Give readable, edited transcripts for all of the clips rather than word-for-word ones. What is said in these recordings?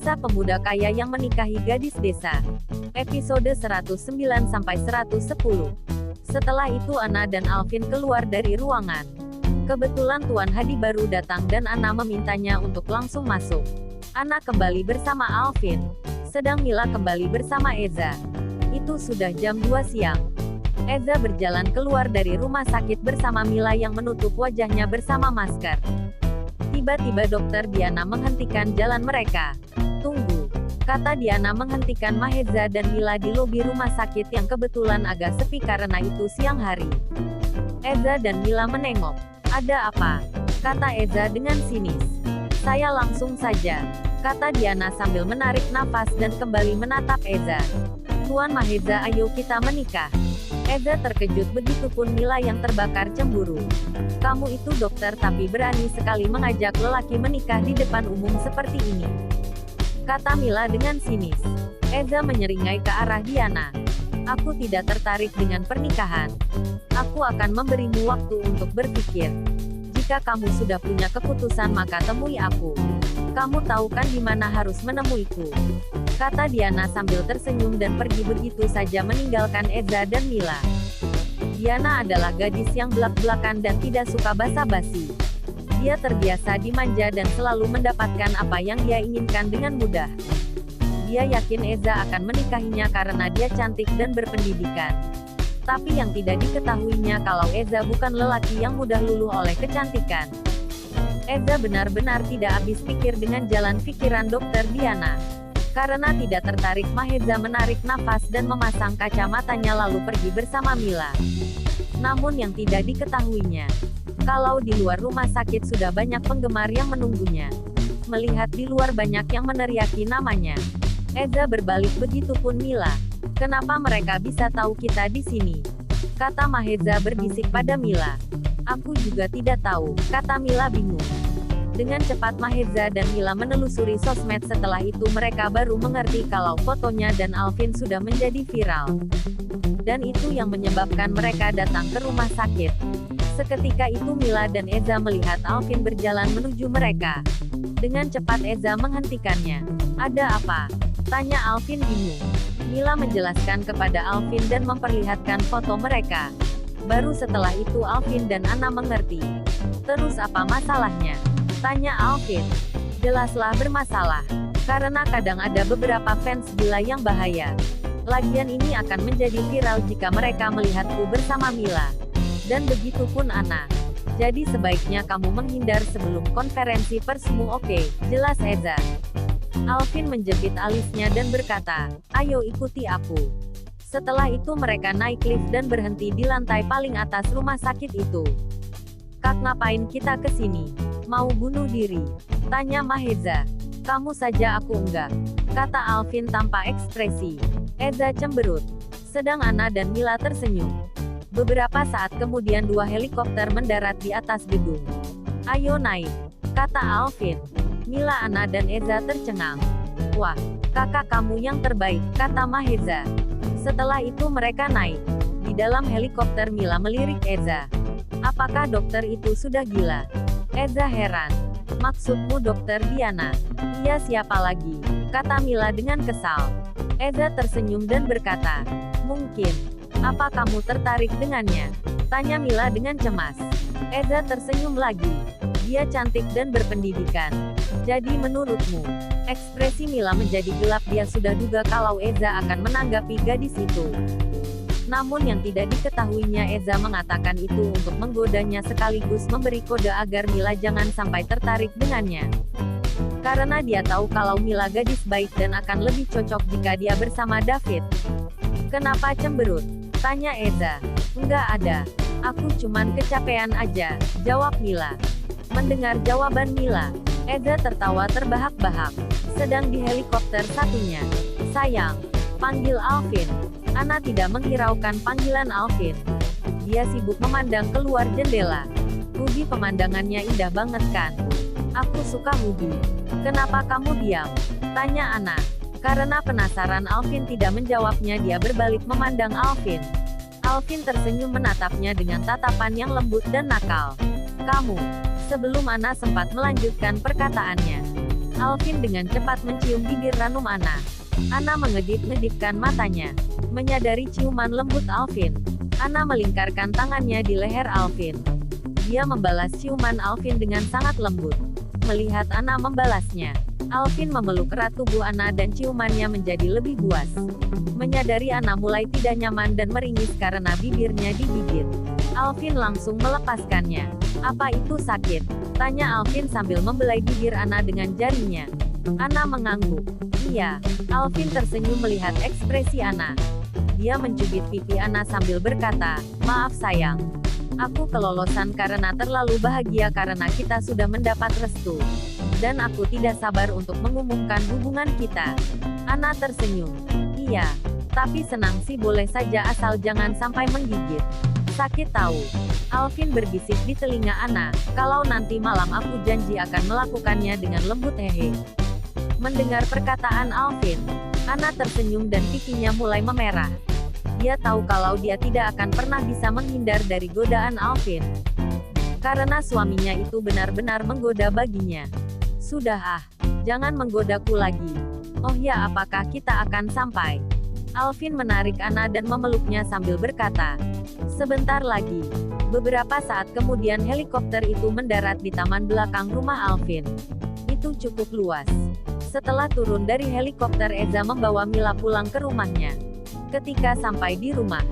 Kisah pemuda kaya yang menikahi gadis desa. Episode 109-110. Setelah itu Anna dan Alvin keluar dari ruangan. Kebetulan Tuan Hadi baru datang dan Anna memintanya untuk langsung masuk. Anna kembali bersama Alvin, sedang Mila kembali bersama Eza. Itu sudah jam 2 siang. Eza berjalan keluar dari rumah sakit bersama Mila yang menutup wajahnya bersama masker. Tiba-tiba Dokter Diana menghentikan jalan mereka. "Tunggu," kata Diana menghentikan Maheza dan Mila di lobi rumah sakit yang kebetulan agak sepi karena itu siang hari. Eza dan Mila menengok. "Ada apa?" kata Eza dengan sinis. "Saya langsung saja," kata Diana sambil menarik nafas dan kembali menatap Eza. "Tuan Maheza, ayo kita menikah." Eza terkejut, begitupun Mila yang terbakar cemburu. "Kamu itu dokter tapi berani sekali mengajak lelaki menikah di depan umum seperti ini," kata Mila dengan sinis. Eza menyeringai ke arah Diana. "Aku tidak tertarik dengan pernikahan. Aku akan memberimu waktu untuk berpikir. Jika kamu sudah punya keputusan maka temui aku. Kamu tahu kan di mana harus menemuiku," kata Diana sambil tersenyum dan pergi begitu saja meninggalkan Eza dan Mila. Diana adalah gadis yang belak-belakan dan tidak suka basa-basi. Dia terbiasa dimanja dan selalu mendapatkan apa yang dia inginkan dengan mudah. Dia yakin Eza akan menikahinya karena dia cantik dan berpendidikan. Tapi yang tidak diketahuinya kalau Eza bukan lelaki yang mudah luluh oleh kecantikan. Eza benar-benar tidak habis pikir dengan jalan pikiran Dokter Diana. Karena tidak tertarik, Maheza menarik nafas dan memasang kacamatanya lalu pergi bersama Mila. Namun yang tidak diketahuinya, kalau di luar rumah sakit sudah banyak penggemar yang menunggunya. Melihat di luar banyak yang meneriaki namanya, Eza berbalik, begitupun Mila. "Kenapa mereka bisa tahu kita di sini?" kata Maheza berbisik pada Mila. "Aku juga tidak tahu," kata Mila bingung. Dengan cepat Maheza dan Mila menelusuri sosmed, setelah itu mereka baru mengerti kalau fotonya dan Alvin sudah menjadi viral. Dan itu yang menyebabkan mereka datang ke rumah sakit. Seketika itu Mila dan Eza melihat Alvin berjalan menuju mereka. Dengan cepat Eza menghentikannya. "Ada apa?" tanya Alvin bingung. Mila menjelaskan kepada Alvin dan memperlihatkan foto mereka. Baru setelah itu Alvin dan Anna mengerti. "Terus apa masalahnya?" tanya Alvin. "Jelaslah bermasalah. Karena kadang ada beberapa fans gila yang bahaya. Lagian ini akan menjadi viral jika mereka melihatku bersama Mila. Dan begitupun Anna. Jadi sebaiknya kamu menghindar sebelum konferensi persmu." "Oke, jelas Eza." Alvin menjepit alisnya dan berkata, "Ayo ikuti aku." Setelah itu mereka naik lift dan berhenti di lantai paling atas rumah sakit itu. "Kak, ngapain kita ke sini? Mau bunuh diri?" tanya Maheza. "Kamu saja, aku enggak," kata Alvin tanpa ekspresi. Eza cemberut. Sedang Anna dan Mila tersenyum. Beberapa saat kemudian dua helikopter mendarat di atas gedung. "Ayo naik," kata Alvin. Mila, Anna dan Eza tercengang. "Wah, kakak kamu yang terbaik," kata Maheza. Setelah itu mereka naik. Di dalam helikopter Mila melirik Eza. "Apakah dokter itu sudah gila?" Eza heran. "Maksudmu Dokter Diana?" "Iya, siapa lagi?" kata Mila dengan kesal. Eza tersenyum dan berkata, "Mungkin. Apa kamu tertarik dengannya?" tanya Mila dengan cemas. Eza tersenyum lagi. "Dia cantik dan berpendidikan. Jadi menurutmu?" Ekspresi Mila menjadi gelap, dia sudah duga kalau Eza akan menanggapi gadis itu. Namun yang tidak diketahuinya, Eza mengatakan itu untuk menggodanya sekaligus memberi kode agar Mila jangan sampai tertarik dengannya. Karena dia tahu kalau Mila gadis baik dan akan lebih cocok jika dia bersama David. "Kenapa cemberut?" tanya Eza. "Enggak ada. Aku cuman kecapean aja," jawab Mila. Mendengar jawaban Mila, Eza tertawa terbahak-bahak. Sedang di helikopter satunya, "Sayang, panggil Alvin." Anna tidak menghiraukan panggilan Alvin. Dia sibuk memandang keluar jendela. "Ruby, pemandangannya indah banget kan?" "Aku suka Ruby." "Kenapa kamu diam?" tanya Anna. Karena penasaran Alvin tidak menjawabnya, dia berbalik memandang Alvin. Alvin tersenyum menatapnya dengan tatapan yang lembut dan nakal. "Kamu." Sebelum Anna sempat melanjutkan perkataannya, Alvin dengan cepat mencium bibir ranum Ana. Ana mengedip-ngedipkan matanya. Menyadari ciuman lembut Alvin, Ana melingkarkan tangannya di leher Alvin. Dia membalas ciuman Alvin dengan sangat lembut. Melihat Ana membalasnya, Alvin memeluk erat tubuh Ana dan ciumannya menjadi lebih buas. Menyadari Ana mulai tidak nyaman dan meringis karena bibirnya digigit, Alvin langsung melepaskannya. "Apa itu sakit?" tanya Alvin sambil membelai bibir Ana dengan jarinya. Ana mengangguk. "Iya." Alvin tersenyum melihat ekspresi Ana. Dia mencubit pipi Ana sambil berkata, "Maaf sayang. Aku kelolosan karena terlalu bahagia karena kita sudah mendapat restu. Dan aku tidak sabar untuk mengumumkan hubungan kita." Ana tersenyum. "Iya. Tapi senang sih boleh saja asal jangan sampai menggigit. Sakit tahu." Alvin berbisik di telinga Ana, "Kalau nanti malam aku janji akan melakukannya dengan lembut hehe." Mendengar perkataan Alvin, Ana tersenyum dan pipinya mulai memerah. Dia tahu kalau dia tidak akan pernah bisa menghindar dari godaan Alvin. Karena suaminya itu benar-benar menggoda baginya. "Sudah jangan menggodaku lagi. Oh ya, apakah kita akan sampai?" Alvin menarik Ana dan memeluknya sambil berkata, "Sebentar lagi." Beberapa saat kemudian helikopter itu mendarat di taman belakang rumah Alvin. Itu cukup luas. Setelah turun dari helikopter, Eza membawa Mila pulang ke rumahnya. Ketika sampai di rumah,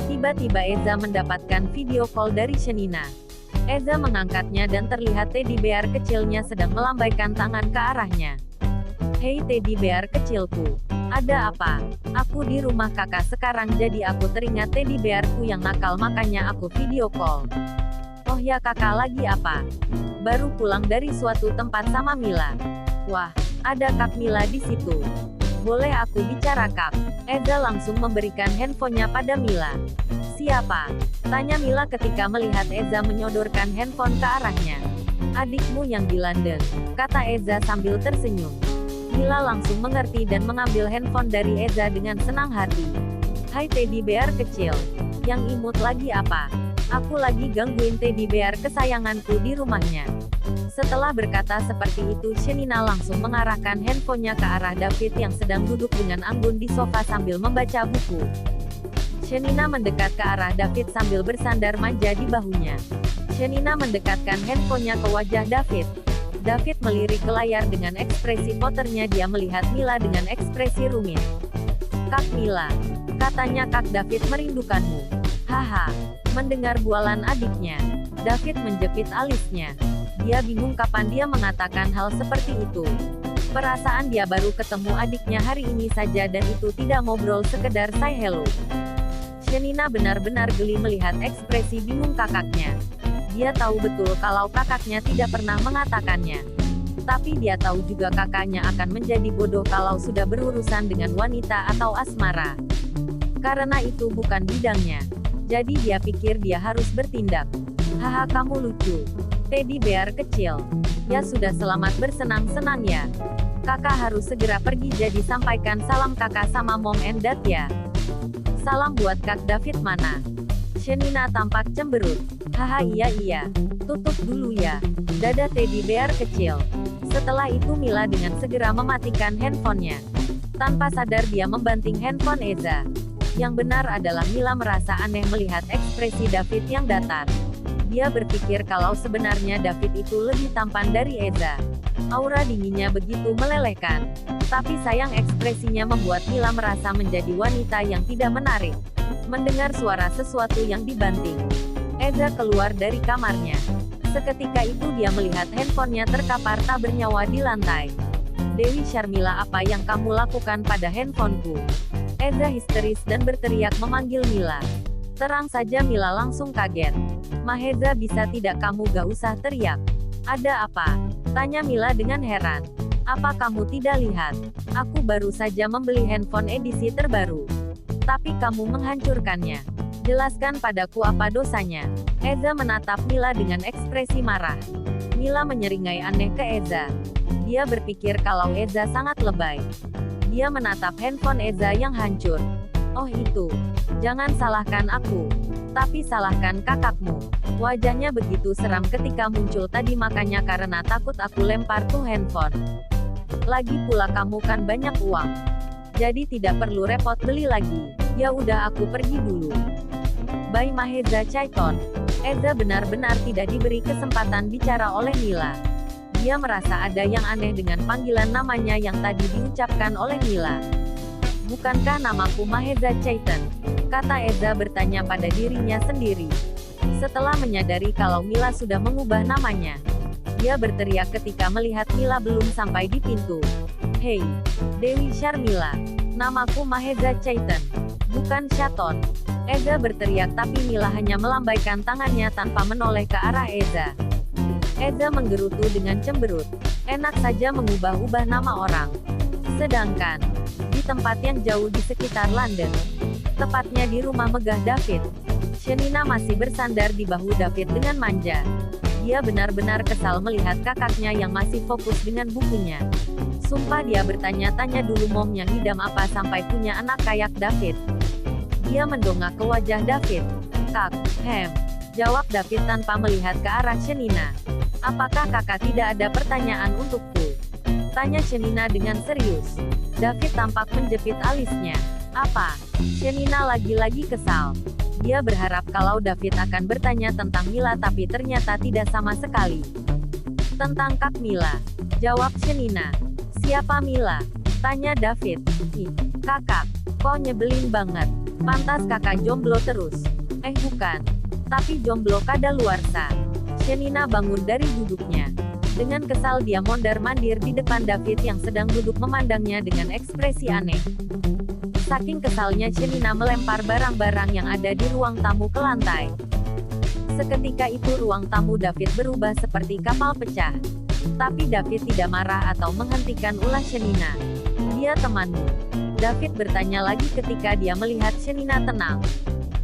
tiba-tiba Eza mendapatkan video call dari Shenina. Eza mengangkatnya dan terlihat teddy bear kecilnya sedang melambaikan tangan ke arahnya. "Hei teddy bear kecilku, ada apa? Aku di rumah kakak sekarang jadi aku teringat teddy bearku yang nakal makanya aku video call." "Oh ya, kakak lagi apa?" "Baru pulang dari suatu tempat sama Mila." "Wah, ada Kak Mila di situ. Boleh aku bicara Kak?" Eza langsung memberikan handphonenya pada Mila. "Siapa?" tanya Mila ketika melihat Eza menyodorkan handphone ke arahnya. "Adikmu yang di London," kata Eza sambil tersenyum. Mila langsung mengerti dan mengambil handphone dari Eza dengan senang hati. "Hai teddy bear kecil. Yang imut lagi apa? Aku lagi gangguin teddy bear kesayanganku di rumahnya." Setelah berkata seperti itu, Shenina langsung mengarahkan handphonenya ke arah David yang sedang duduk dengan anggun di sofa sambil membaca buku. Shenina mendekat ke arah David sambil bersandar manja di bahunya. Shenina mendekatkan handphonenya ke wajah David. David melirik ke layar dengan ekspresi poternya. Dia melihat Mila dengan ekspresi rumit. "Kak Mila," katanya, "Kak David merindukanmu." "Haha." Mendengar bualan adiknya, David menjepit alisnya. Dia bingung kapan dia mengatakan hal seperti itu. Perasaan dia baru ketemu adiknya hari ini saja dan itu tidak ngobrol, sekedar say hello. Shenina benar-benar geli melihat ekspresi bingung kakaknya. Dia tahu betul kalau kakaknya tidak pernah mengatakannya. Tapi dia tahu juga kakaknya akan menjadi bodoh kalau sudah berurusan dengan wanita atau asmara. Karena itu bukan bidangnya. Jadi dia pikir dia harus bertindak. "Haha, kamu lucu. Teddy bear kecil. Ya sudah, selamat bersenang-senang ya. Kakak harus segera pergi jadi sampaikan salam kakak sama mom and dad ya. Salam buat Kak David mana." Shenina tampak cemberut. "Haha, iya. Tutup dulu ya. Dadah teddy bear kecil." Setelah itu Mila dengan segera mematikan handphonenya. Tanpa sadar dia membanting handphone Eza. Yang benar adalah Mila merasa aneh melihat ekspresi David yang datar. Dia berpikir kalau sebenarnya David itu lebih tampan dari Eza. Aura dinginnya begitu melelehkan. Tapi sayang ekspresinya membuat Mila merasa menjadi wanita yang tidak menarik. Mendengar suara sesuatu yang dibanting, Eza keluar dari kamarnya. Seketika itu dia melihat handphonenya terkapar tak bernyawa di lantai. "Dewi Sharmila, apa yang kamu lakukan pada handphoneku?" Eza histeris dan berteriak memanggil Mila. Terang saja Mila langsung kaget. "Maheza, bisa tidak kamu gak usah teriak? Ada apa?" tanya Mila dengan heran. "Apa kamu tidak lihat? Aku baru saja membeli handphone edisi terbaru. Tapi kamu menghancurkannya. Jelaskan padaku apa dosanya." Eza menatap Mila dengan ekspresi marah. Mila menyeringai aneh ke Eza. Dia berpikir kalau Eza sangat lebay. Dia menatap handphone Eza yang hancur. "Oh itu. Jangan salahkan aku. Tapi salahkan kakakmu. Wajahnya begitu seram ketika muncul tadi, makanya karena takut aku lempar tuh handphone." Lagi pula kamu kan banyak uang. Jadi tidak perlu repot beli lagi. Ya udah aku pergi dulu. By Maheza Chaiton. Eza benar-benar tidak diberi kesempatan bicara oleh Mila. Dia merasa ada yang aneh dengan panggilan namanya yang tadi diucapkan oleh Mila. Bukankah namaku Maheza Chaiton? Kata Eza bertanya pada dirinya sendiri. Setelah menyadari kalau Mila sudah mengubah namanya. Dia berteriak ketika melihat Mila belum sampai di pintu. Hei, Dewi Sharmila. Namaku Maheza Chaiton. Bukan Shaton. Eza berteriak tapi Mila hanya melambaikan tangannya tanpa menoleh ke arah Eza. Eza menggerutu dengan cemberut. Enak saja mengubah-ubah nama orang. Sedangkan, di tempat yang jauh di sekitar London, tepatnya di rumah megah David, Shenina masih bersandar di bahu David dengan manja. Dia benar-benar kesal melihat kakaknya yang masih fokus dengan bukunya. Sumpah dia bertanya-tanya dulu momnya ngidam apa sampai punya anak kayak David. Dia mendongak ke wajah David. Kak, jawab David tanpa melihat ke arah Shenina. Apakah kakak tidak ada pertanyaan untukku? Tanya Shenina dengan serius. David tampak menjepit alisnya. Apa? Shenina lagi-lagi kesal. Dia berharap kalau David akan bertanya tentang Mila tapi ternyata tidak sama sekali. Tentang Kak Mila. Jawab Shenina. Siapa Mila? Tanya David. Ih, kakak, kok nyebelin banget. Pantas kakak jomblo terus. Bukan. Tapi jomblo kadaluarsa. Shenina bangun dari duduknya. Dengan kesal dia mondar-mandir di depan David yang sedang duduk memandangnya dengan ekspresi aneh. Saking kesalnya Shenina melempar barang-barang yang ada di ruang tamu ke lantai. Seketika itu ruang tamu David berubah seperti kapal pecah. Tapi David tidak marah atau menghentikan ulah Shenina. Dia temanmu. David bertanya lagi ketika dia melihat Shenina tenang.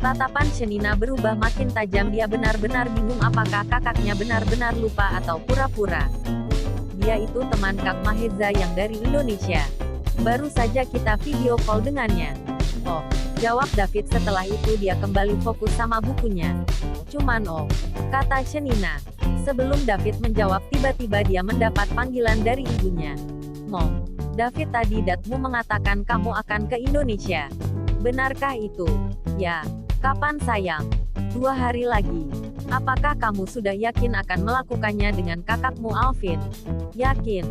Tatapan Shenina berubah makin tajam. Dia benar-benar bingung apakah kakaknya benar-benar lupa atau pura-pura. Dia itu teman Kak Maheza yang dari Indonesia. Baru saja kita video call dengannya. Oh, jawab David setelah itu dia kembali fokus sama bukunya. Cuman kata Shenina. Sebelum David menjawab tiba-tiba dia mendapat panggilan dari ibunya. Mom, David tadi datmu mengatakan kamu akan ke Indonesia. Benarkah itu? Ya. Kapan sayang? 2 hari lagi. Apakah kamu sudah yakin akan melakukannya dengan kakakmu Alvin? Yakin.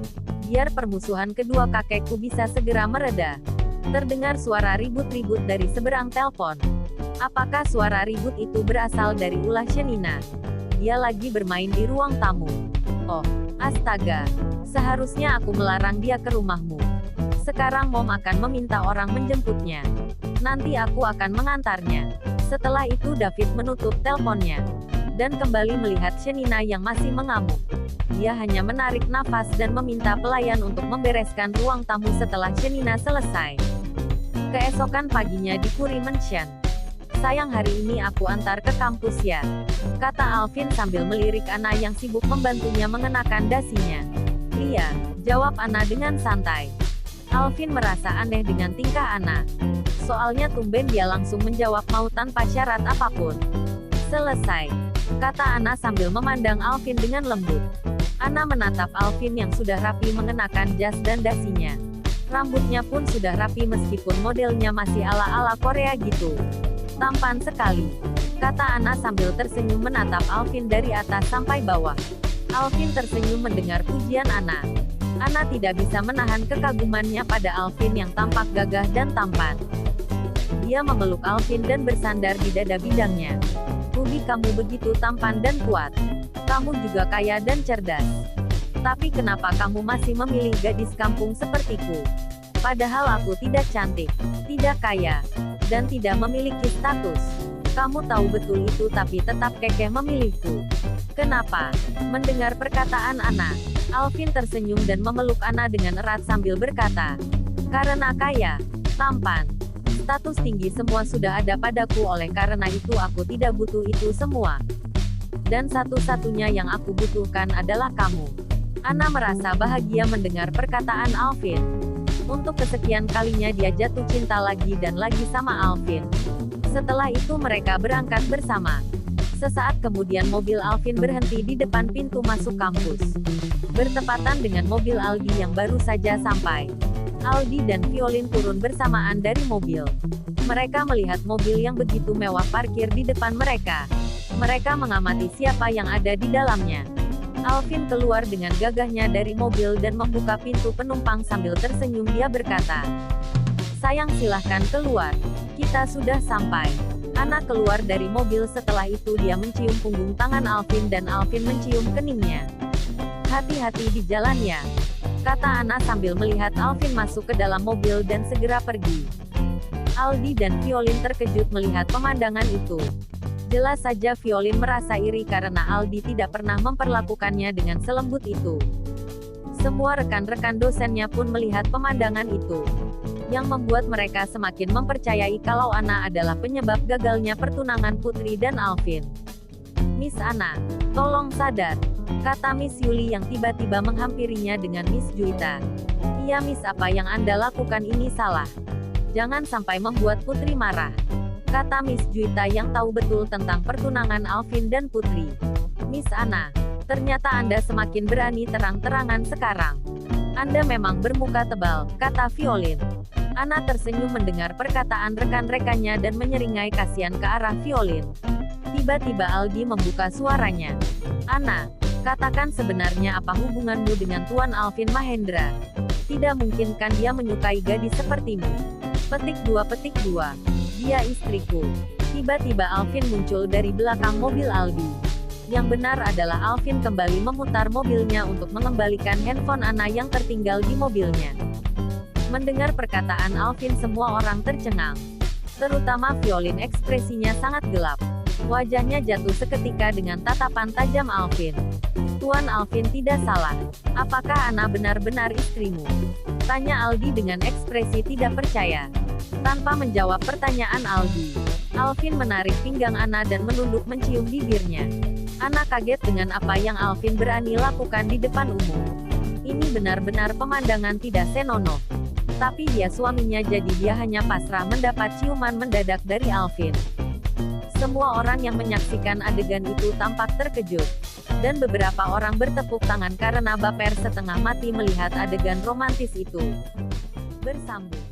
Biar permusuhan kedua kakekku bisa segera mereda. Terdengar suara ribut-ribut dari seberang telepon. Apakah suara ribut itu berasal dari ulah Shenina? Dia lagi bermain di ruang tamu. Oh, astaga. Seharusnya aku melarang dia ke rumahmu. Sekarang Mom akan meminta orang menjemputnya. Nanti aku akan mengantarnya. Setelah itu David menutup teleponnya. Dan kembali melihat Shenina yang masih mengamuk. Dia hanya menarik nafas dan meminta pelayan untuk membereskan ruang tamu setelah Shenina selesai. Keesokan paginya di Puri Mansion. Sayang hari ini aku antar ke kampus ya. Kata Alvin sambil melirik Anna yang sibuk membantunya mengenakan dasinya. Iya, jawab Anna dengan santai. Alvin merasa aneh dengan tingkah Anna. Soalnya tumben dia langsung menjawab mau tanpa syarat apapun. Selesai. Kata Anna sambil memandang Alvin dengan lembut. Anna menatap Alvin yang sudah rapi mengenakan jas dan dasinya. Rambutnya pun sudah rapi meskipun modelnya masih ala-ala Korea gitu. Tampan sekali. Kata Anna sambil tersenyum menatap Alvin dari atas sampai bawah. Alvin tersenyum mendengar pujian Anna. Anna tidak bisa menahan kekagumannya pada Alvin yang tampak gagah dan tampan. Dia memeluk Alvin dan bersandar di dada bidangnya. Ruby, kamu begitu tampan dan kuat. Kamu juga kaya dan cerdas. Tapi kenapa kamu masih memilih gadis kampung sepertiku? Padahal aku tidak cantik, tidak kaya, dan tidak memiliki status. Kamu tahu betul itu tapi tetap kekeh memilihku. Kenapa? Mendengar perkataan Anna, Alvin tersenyum dan memeluk Anna dengan erat sambil berkata, karena kaya, tampan, status tinggi semua sudah ada padaku, oleh karena itu aku tidak butuh itu semua. Dan satu-satunya yang aku butuhkan adalah kamu. Anna merasa bahagia mendengar perkataan Alvin. Untuk kesekian kalinya dia jatuh cinta lagi dan lagi sama Alvin. Setelah itu mereka berangkat bersama. Sesaat kemudian mobil Alvin berhenti di depan pintu masuk kampus. Bertepatan dengan mobil Aldi yang baru saja sampai. Aldi dan Violin turun bersamaan dari mobil. Mereka melihat mobil yang begitu mewah parkir di depan mereka. Mereka mengamati siapa yang ada di dalamnya. Alvin keluar dengan gagahnya dari mobil dan membuka pintu penumpang sambil tersenyum. Dia berkata, "Sayang, silahkan keluar. Kita sudah sampai." Anna keluar dari mobil. Setelah itu dia mencium punggung tangan Alvin dan Alvin mencium keningnya. "Hati-hati di jalan ya," kata Anna sambil melihat Alvin masuk ke dalam mobil dan segera pergi. Aldi dan Violin terkejut melihat pemandangan itu. Jelas saja Violin merasa iri karena Aldi tidak pernah memperlakukannya dengan selembut itu. Semua rekan-rekan dosennya pun melihat pemandangan itu, yang membuat mereka semakin mempercayai kalau Anna adalah penyebab gagalnya pertunangan Putri dan Alvin. "Miss Anna, tolong sadar," kata Miss Yuli yang tiba-tiba menghampirinya dengan Miss Juita. "Iya Miss, apa yang Anda lakukan ini salah. Jangan sampai membuat Putri marah," kata Miss Juita yang tahu betul tentang pertunangan Alvin dan Putri. "Miss Anna, ternyata Anda semakin berani terang-terangan sekarang. Anda memang bermuka tebal," kata Violin. Anna tersenyum mendengar perkataan rekan-rekannya dan menyeringai kasihan ke arah Violin. Tiba-tiba Aldi membuka suaranya. "Anna, katakan sebenarnya apa hubunganmu dengan Tuan Alvin Mahendra? Tidak mungkin kan dia menyukai gadis sepertimu?" Petik 2. "Dia istriku." Tiba-tiba Alvin muncul dari belakang mobil Aldi. Yang benar adalah Alvin kembali memutar mobilnya untuk mengembalikan handphone Anna yang tertinggal di mobilnya. Mendengar perkataan Alvin, semua orang tercengang. Terutama Violin, ekspresinya sangat gelap. Wajahnya jatuh seketika dengan tatapan tajam Alvin. "Tuan Alvin tidak salah. Apakah Anna benar-benar istrimu?" tanya Aldi dengan ekspresi tidak percaya. Tanpa menjawab pertanyaan Aldi, Alvin menarik pinggang Anna dan menunduk mencium bibirnya. Anna kaget dengan apa yang Alvin berani lakukan di depan umum. Ini benar-benar pemandangan tidak senonoh. Tapi dia suaminya, jadi dia hanya pasrah mendapat ciuman mendadak dari Alvin. Semua orang yang menyaksikan adegan itu tampak terkejut. Dan beberapa orang bertepuk tangan karena baper setengah mati melihat adegan romantis itu. Bersambung.